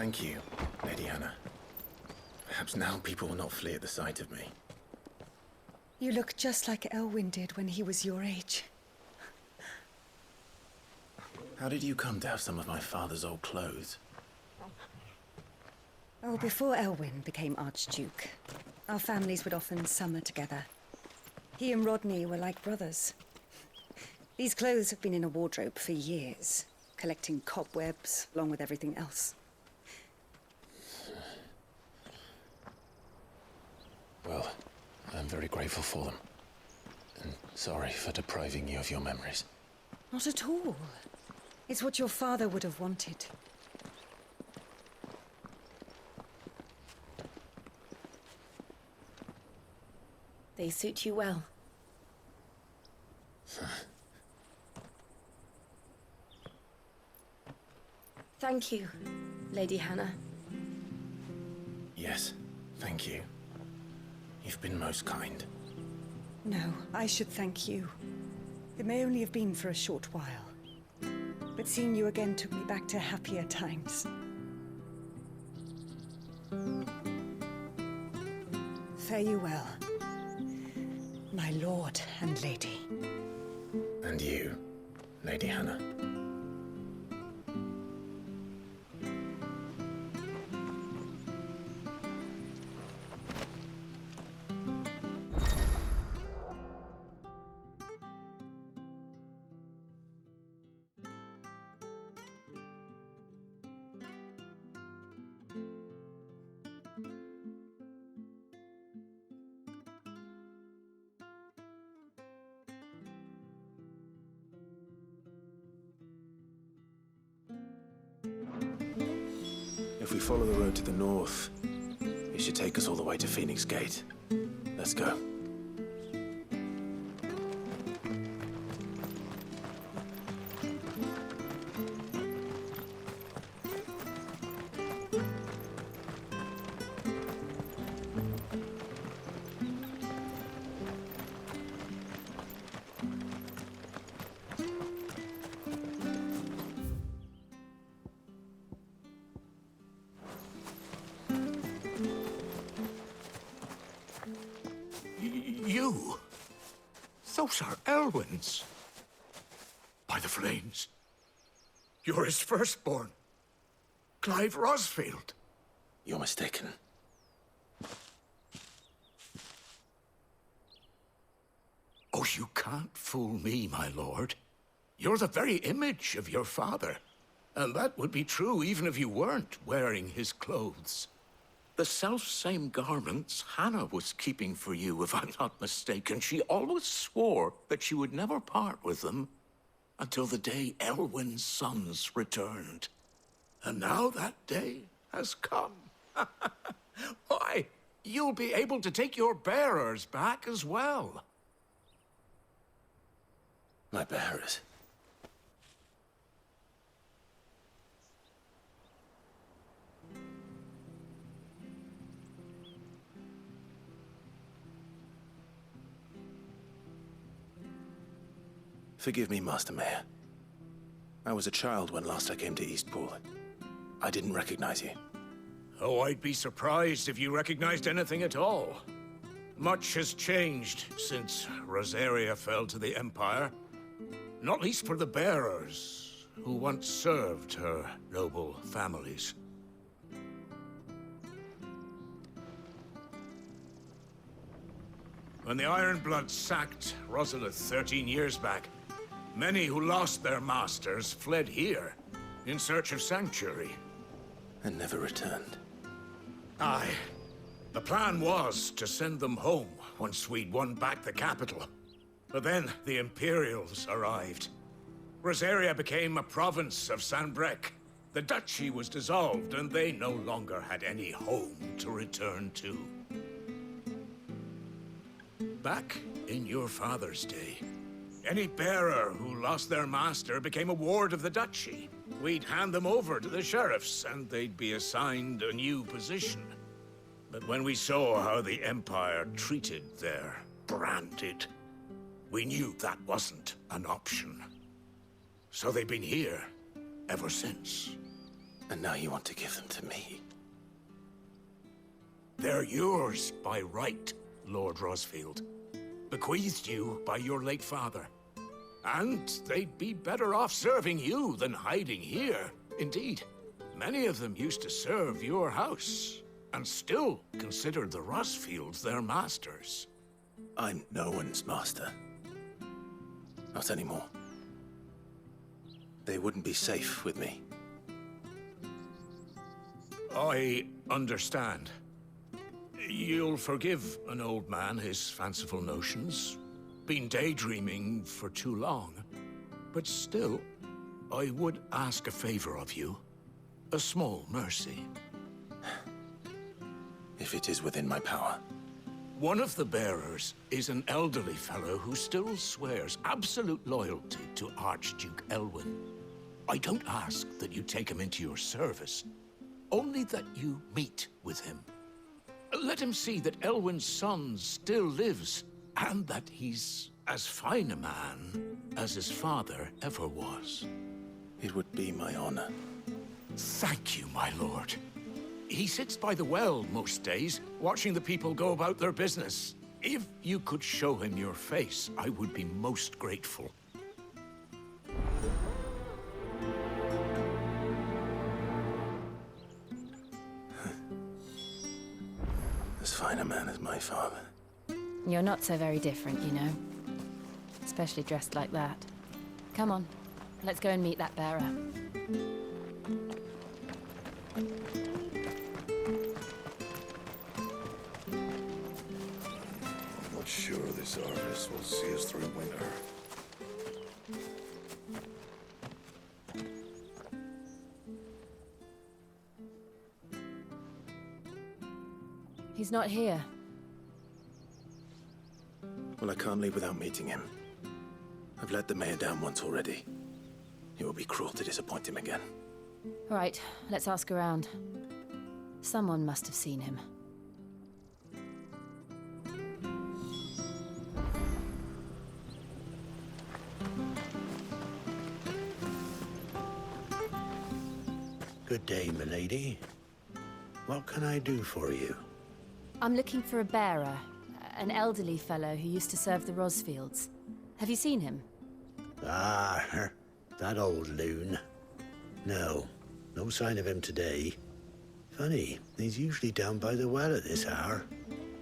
Thank you, Lady Hannah. Perhaps now people will not flee at the sight of me. You look just like Elwyn did when he was your age. How did you come to have some of my father's old clothes? Oh, before Elwyn became Archduke, our families would often summer together. He and Rodney were like brothers. These clothes have been in a wardrobe for years, collecting cobwebs along with everything else. Well, I'm very grateful for them. And sorry for depriving you of your memories. Not at all. It's what your father would have wanted. They suit you well. Thank you, Lady Hannah. Yes, thank you. You've been most kind. No, I should thank you. It may only have been for a short while, but seeing you again took me back to happier times. Fare you well, my lord and lady. And you, Lady Hannah. If we follow the road to the north, it should take us all the way to Phoenix Gate. Let's go. You? Those are Elwyn's. By the flames. You're his firstborn. Clive Rosfield. You're mistaken. Oh, you can't fool me, my lord. You're the very image of your father. And that would be true even if you weren't wearing his clothes. The self-same garments Hannah was keeping for you, if I'm not mistaken. She always swore that she would never part with them until the day Elwyn's sons returned. And now that day has come. Why, you'll be able to take your bearers back as well. My bearers. Forgive me, Master Mayor. I was a child when last I came to Eastpool. I didn't recognize you. Oh, I'd be surprised if you recognized anything at all. Much has changed since Rosaria fell to the Empire. Not least for the bearers, who once served her noble families. When the Ironbloods sacked Rosalith 13 years back, many who lost their masters fled here in search of sanctuary. And never returned. Aye. The plan was to send them home once we'd won back the capital. But then the Imperials arrived. Rosaria became a province of Sanbreque. The duchy was dissolved, and they no longer had any home to return to. Back in your father's day, any bearer who lost their master became a ward of the duchy. We'd hand them over to the sheriffs, and they'd be assigned a new position. But when we saw how the Empire treated their branded, we knew that wasn't an option. So they've been here ever since. And now you want to give them to me? They're yours by right, Lord Rosfield. Bequeathed you by your late father. And they'd be better off serving you than hiding here. Indeed, many of them used to serve your house, and still considered the Rosfields their masters. I'm no one's master. Not anymore. They wouldn't be safe with me. I understand. You'll forgive an old man his fanciful notions. Been daydreaming for too long. But still, I would ask a favor of you. A small mercy. If it is within my power. One of the bearers is an elderly fellow who still swears absolute loyalty to Archduke Elwyn. I don't ask that you take him into your service, only that you meet with him. Let him see that Elwyn's son still lives, and that he's as fine a man as his father ever was. It would be my honor. Thank you, my lord. He sits by the well most days, watching the people go about their business. If you could show him your face, I would be most grateful. As fine a man as my father. You're not so very different, you know. Especially dressed like that. Come on, let's go and meet that bearer. I'm not sure this harvest will see us through winter. He's not here. Well, I can't leave without meeting him. I've let the mayor down once already. It would be cruel to disappoint him again. All right, let's ask around. Someone must have seen him. Good day, milady. What can I do for you? I'm looking for a bearer, an elderly fellow who used to serve the Rosfields. Have you seen him? Ah, that old loon. No, no sign of him today. Funny, he's usually down by the well at this hour,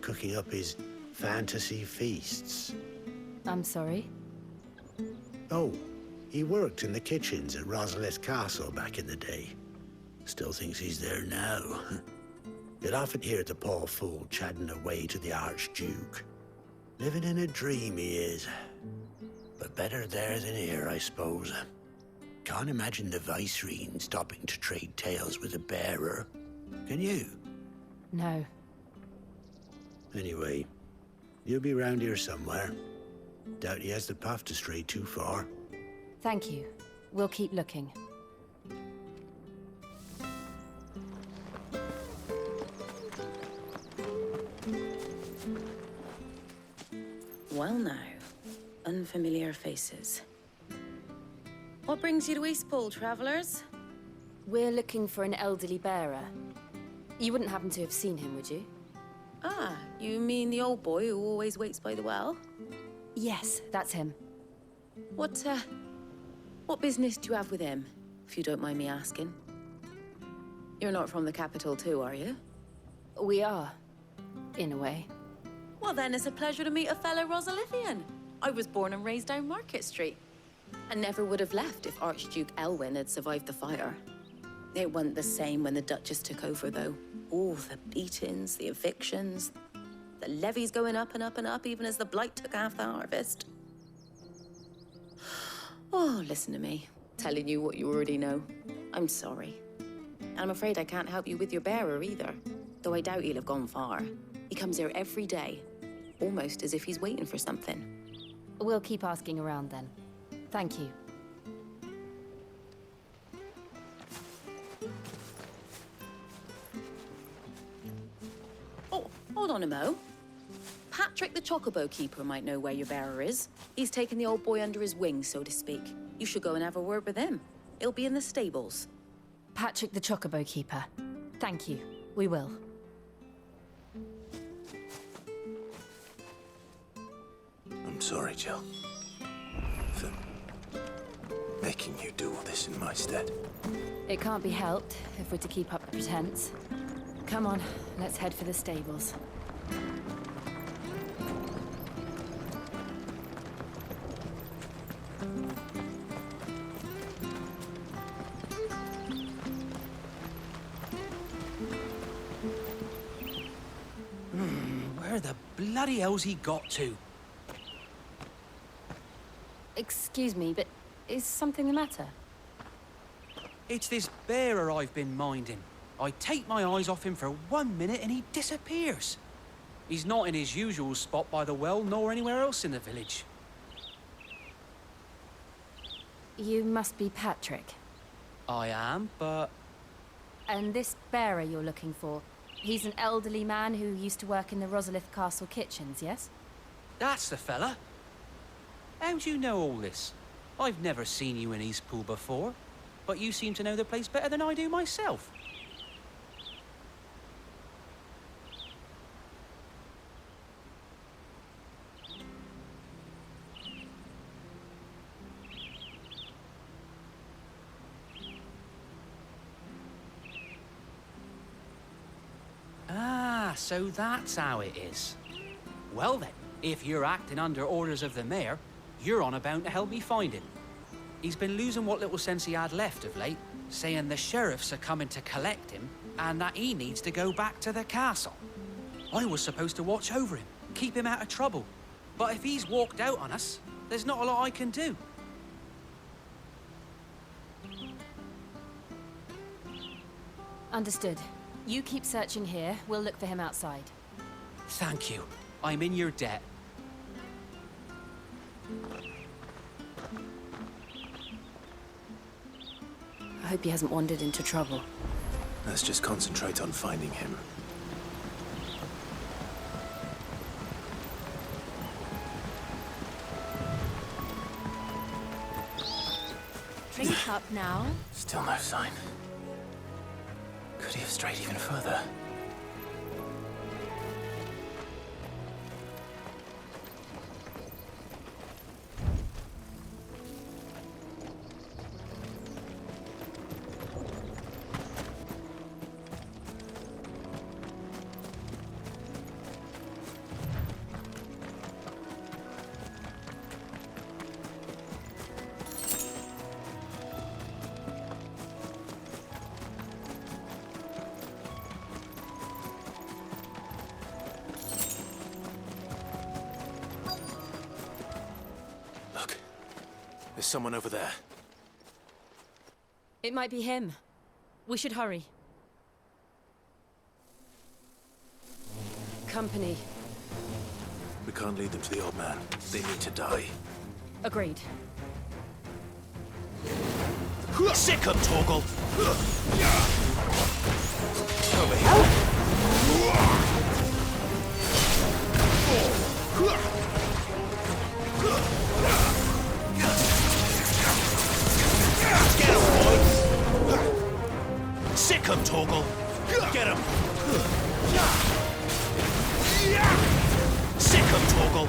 cooking up his fantasy feasts. I'm sorry? Oh, he worked in the kitchens at Rosalith Castle back in the day. Still thinks he's there now. You'd often hear the poor fool chatting away to the Archduke. Living in a dream he is. But better there than here, I suppose. Can't imagine the Vicereine stopping to trade tales with a bearer. Can you? No. Anyway, you'll be round here somewhere. Doubt he has the path to stray too far. Thank you. We'll keep looking. Well now, unfamiliar faces. What brings you to Eastpool, travelers? We're looking for an elderly bearer. You wouldn't happen to have seen him, would you? Ah, you mean the old boy who always waits by the well? Yes, that's him. What business do you have with him, if you don't mind me asking? You're not from the capital too, are you? We are, in a way. Well then, it's a pleasure to meet a fellow Rosalithian. I was born and raised down Market Street. And never would have left if Archduke Elwyn had survived the fire. It wasn't the same when the Duchess took over, though. All the beatings, the evictions, the levies going up and up and up, even as the blight took half the harvest. Oh, listen to me, telling you what you already know. I'm sorry. And I'm afraid I can't help you with your bearer either, though I doubt he'll have gone far. He comes here every day, almost as if he's waiting for something. We'll keep asking around then. Thank you. Oh, hold on a mo. Patrick the Chocobo Keeper might know where your bearer is. He's taken the old boy under his wing, so to speak. You should go and have a word with him. He'll be in the stables. Patrick the Chocobo Keeper. Thank you. We will. I'm sorry, Jill. For making you do all this in my stead. It can't be helped if we're to keep up the pretense. Come on, let's head for the stables. Where the bloody hell's he got to? Excuse me, but is something the matter? It's this bearer I've been minding. I take my eyes off him for 1 minute and he disappears. He's not in his usual spot by the well, nor anywhere else in the village. You must be Patrick. I am, but... And this bearer you're looking for, he's an elderly man who used to work in the Rosalith Castle kitchens, yes? That's the fella. How'd you know all this? I've never seen you in Eastpool before, but you seem to know the place better than I do myself. Ah, so that's how it is. Well then, if you're acting under orders of the mayor, you're on about to help me find him. He's been losing what little sense he had left of late, saying the sheriffs are coming to collect him and that he needs to go back to the castle. I was supposed to watch over him, keep him out of trouble. But if he's walked out on us, there's not a lot I can do. Understood. You keep searching here, we'll look for him outside. Thank you. I'm in your debt. I hope he hasn't wandered into trouble. Let's just concentrate on finding him. Drink up now. Still no sign. Could he have strayed even further? There's someone over there. It might be him. We should hurry. Company. We can't lead them to the old man. They need to die. Agreed. Sick 'em, Torgal! Over here. Get him, boys! Sick 'em, Torgal! Get him! Sick 'em, Torgal!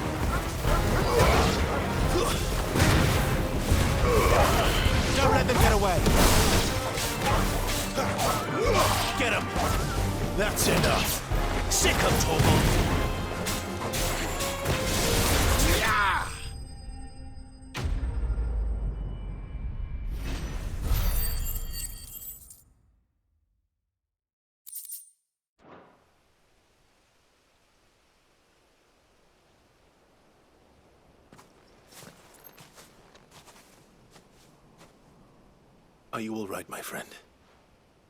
Don't let them get away! Get him! That's enough! Sick 'em, Torgal! Are you all right, my friend?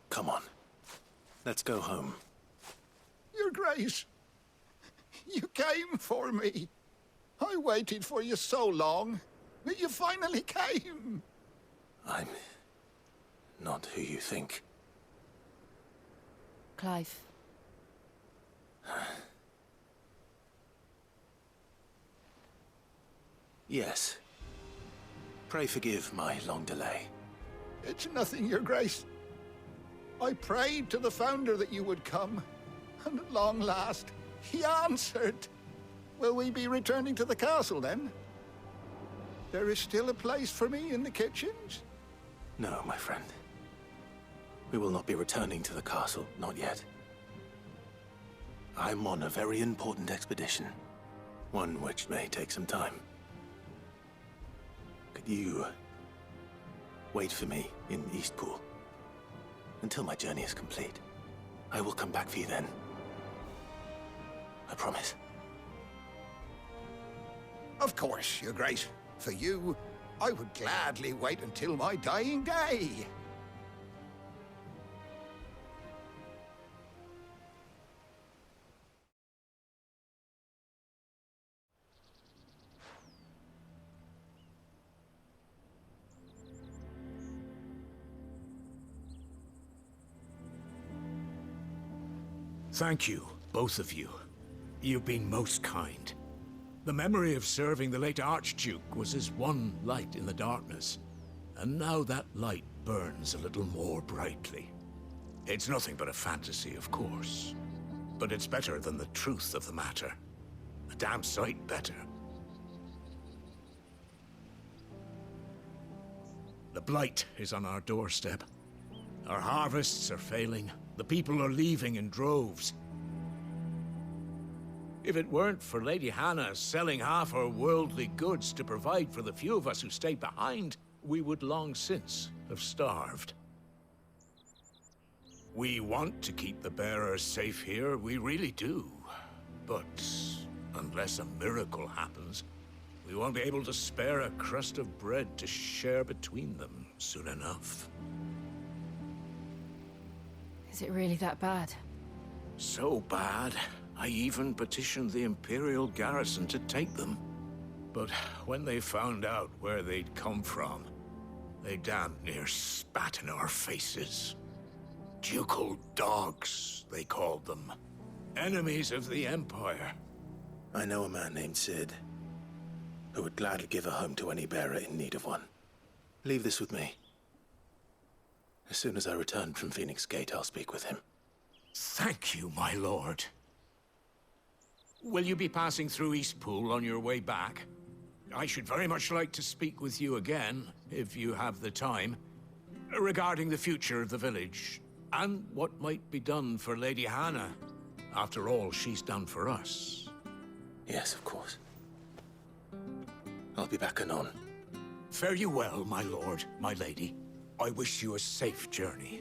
Come on. Let's go home. Your Grace, you came for me. I waited for you so long, but you finally came. I'm not who you think. Clive. Yes. Pray forgive my long delay. It's nothing, Your Grace. I prayed to the Founder that you would come, and at long last, he answered. Will we be returning to the castle, then? There is still a place for me in the kitchens? No, my friend. We will not be returning to the castle, not yet. I'm on a very important expedition, one which may take some time. Could you wait for me in Eastpool until my journey is complete? I will come back for you then. I promise. Of course, Your Grace. For you, I would gladly wait until my dying day. Thank you, both of you. You've been most kind. The memory of serving the late Archduke was as one light in the darkness, and now that light burns a little more brightly. It's nothing but a fantasy, of course, but it's better than the truth of the matter. A damn sight better. The blight is on our doorstep. Our harvests are failing. The people are leaving in droves. If it weren't for Lady Hannah selling half her worldly goods to provide for the few of us who stay behind, we would long since have starved. We want to keep the bearers safe here, we really do. But unless a miracle happens, we won't be able to spare a crust of bread to share between them soon enough. Is it really that bad? So bad, I even petitioned the Imperial garrison to take them. But when they found out where they'd come from, they damn near spat in our faces. Ducal dogs, they called them. Enemies of the Empire. I know a man named Sid, who would gladly give a home to any bearer in need of one. Leave this with me. As soon as I return from Phoenix Gate, I'll speak with him. Thank you, my lord. Will you be passing through Eastpool on your way back? I should very much like to speak with you again, if you have the time, regarding the future of the village, and what might be done for Lady Hannah, after all she's done for us. Yes, of course. I'll be back anon. Fare you well, my lord, my lady. I wish you a safe journey.